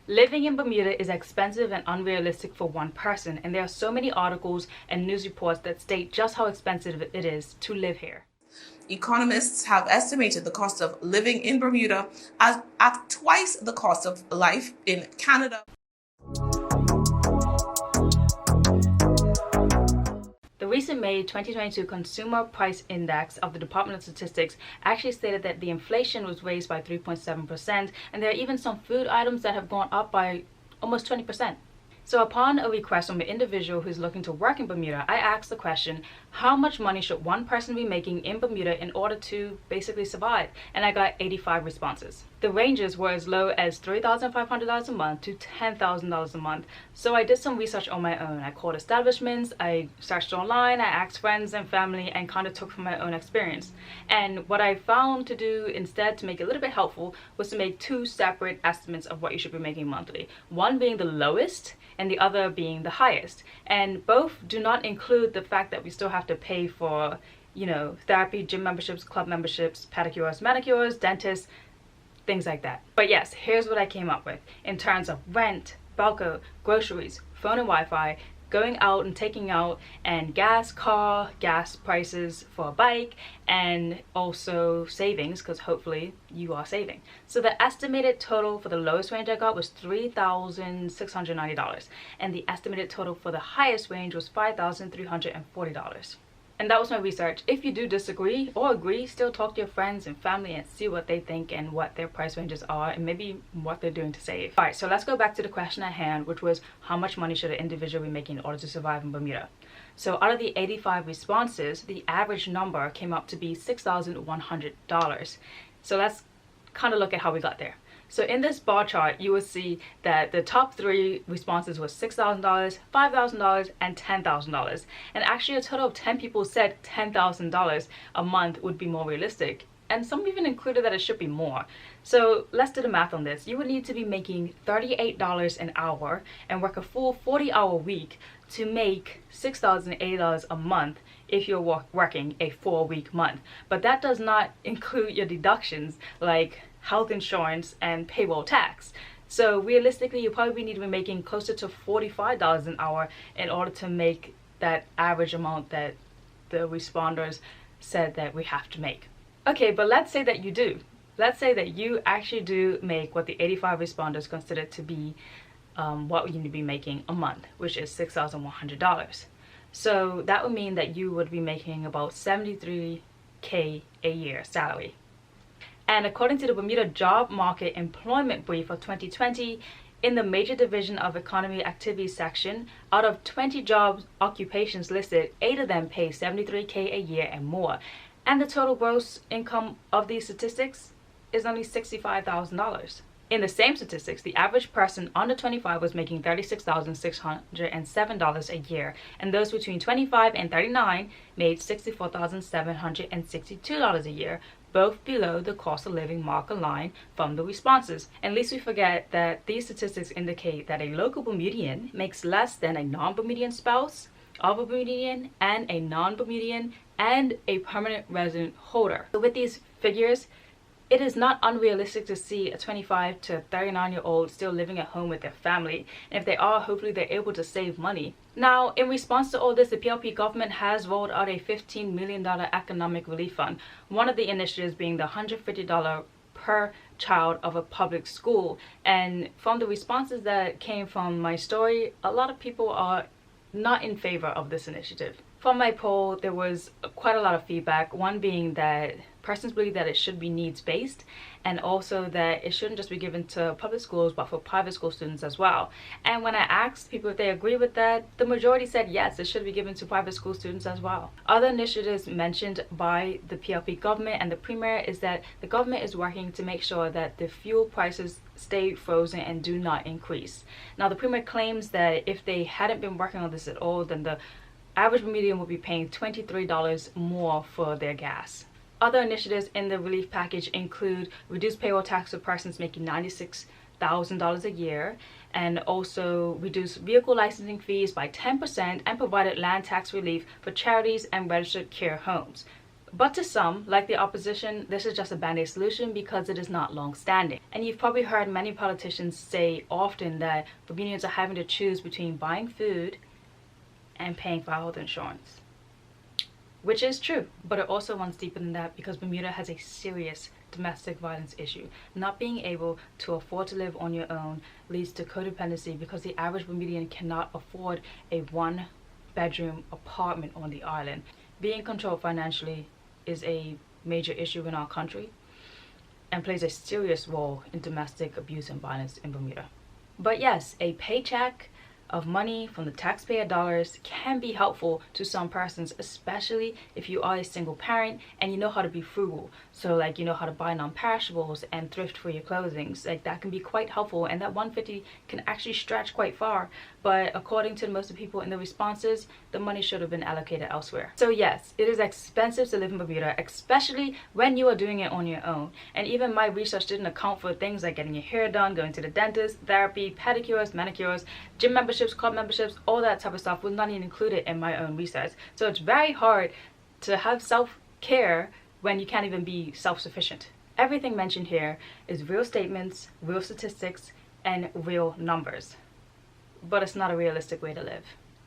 Living in Bermuda is expensive and unrealistic for one person, and there are so many articles and news reports that state just how expensive it is to live here. Economists have estimated the cost of living in Bermuda at twice the cost of life in Canada. The recent May 2022 Consumer Price Index of the Department of Statistics actually stated that the inflation was raised by 3.7%, and there are even some food items that have gone up by almost 20%. So upon a request from an individual who's looking to work in Bermuda, I asked the question, how much money should one person be making in Bermuda in order to basically survive? And I got 85 responses. The ranges were as low as $3,500 a month to $10,000 a month. So I did some research on my own. I called establishments, I searched online, I asked friends and family, and kind of took from my own experience. And what I found to do instead to make it a little bit helpful was to make two separate estimates of what you should be making monthly. One being the lowest and the other being the highest. And both do not include the fact that we still have to pay for, therapy, gym memberships, club memberships, pedicures, manicures, dentists, things like that. But yes, here's what I came up with in terms of rent, Belco, groceries, phone and Wi-Fi, going out and taking out, and gas prices for a bike, and also savings, because hopefully you are saving. So the estimated total for the lowest range I got was $3,690, and the estimated total for the highest range was $5,340. And that was my research. If you do disagree or agree, still talk to your friends and family and see what they think and what their price ranges are and maybe what they're doing to save. Alright, so let's go back to the question at hand, which was how much money should an individual be making in order to survive in Bermuda? So out of the 85 responses, the average number came up to be $6,100. So let's kind of look at how we got there. So in this bar chart, you will see that the top three responses was $6,000, $5,000, and $10,000. And actually a total of 10 people said $10,000 a month would be more realistic. And some even included that it should be more. So let's do the math on this. You would need to be making $38 an hour and work a full 40-hour week to make $6,080 a month if you're working a 4-week month. But that does not include your deductions like health insurance and payroll tax. So realistically, you probably need to be making closer to $45 an hour in order to make that average amount that the responders said that we have to make. Okay, but let's say that you do. Let's say that you actually do make what the 85 responders consider to be what you need to be making a month, which is $6,100. So that would mean that you would be making about $73K a year salary. And according to the Bermuda Job Market Employment Brief of 2020, in the Major Division of Economy Activities section, out of 20 job occupations listed, 8 of them pay $73K a year and more. And the total gross income of these statistics is only $65,000. In the same statistics, the average person under 25 was making $36,607 a year, and those between 25 and 39 made $64,762 a year, both below the cost of living marker line from the responses. And least we forget that these statistics indicate that a local Bermudian makes less than a non-Bermudian spouse of a Bermudian and a non-Bermudian and a permanent resident holder. So with these figures, it is not unrealistic to see a 25 to 39-year-old still living at home with their family. And if they are, hopefully they're able to save money. Now, in response to all this, the PLP government has rolled out a $15 million economic relief fund. One of the initiatives being the $150 per child of a public school. And from the responses that came from my story, a lot of people are not in favor of this initiative. From my poll, there was quite a lot of feedback, one being that persons believe that it should be needs-based, and also that it shouldn't just be given to public schools but for private school students as well. And when I asked people if they agree with that, the majority said yes, it should be given to private school students as well. Other initiatives mentioned by the PLP government and the Premier is that the government is working to make sure that the fuel prices stay frozen and do not increase. Now, the Premier claims that if they hadn't been working on this at all, then the average Bermudian would be paying $23 more for their gas. Other initiatives in the relief package include reduced payroll tax for persons making $96,000 a year, and also reduced vehicle licensing fees by 10% and provided land tax relief for charities and registered care homes. But to some, like the opposition, this is just a band-aid solution because it is not long-standing. And you've probably heard many politicians say often that Bermudians are having to choose between buying food and paying for health insurance. Which is true, but it also runs deeper than that because Bermuda has a serious domestic violence issue. Not being able to afford to live on your own leads to codependency because the average Bermudian cannot afford a one-bedroom apartment on the island. Being controlled financially is a major issue in our country and plays a serious role in domestic abuse and violence in Bermuda. But yes, a paycheck of money from the taxpayer dollars can be helpful to some persons, especially if you are a single parent and you know how to be frugal. So like you know how to buy non-perishables and thrift for your clothing. Like that can be quite helpful, and that $150 can actually stretch quite far. But according to most of the people in the responses, the money should have been allocated elsewhere. So yes, it is expensive to live in Bermuda, especially when you are doing it on your own. And even my research didn't account for things like getting your hair done, going to the dentist, therapy, pedicures, manicures, gym memberships, club memberships, all that type of stuff was not even included in my own research. So it's very hard to have self-care when you can't even be self-sufficient. Everything mentioned here is real statements, real statistics, and real numbers. But it's not a realistic way to live.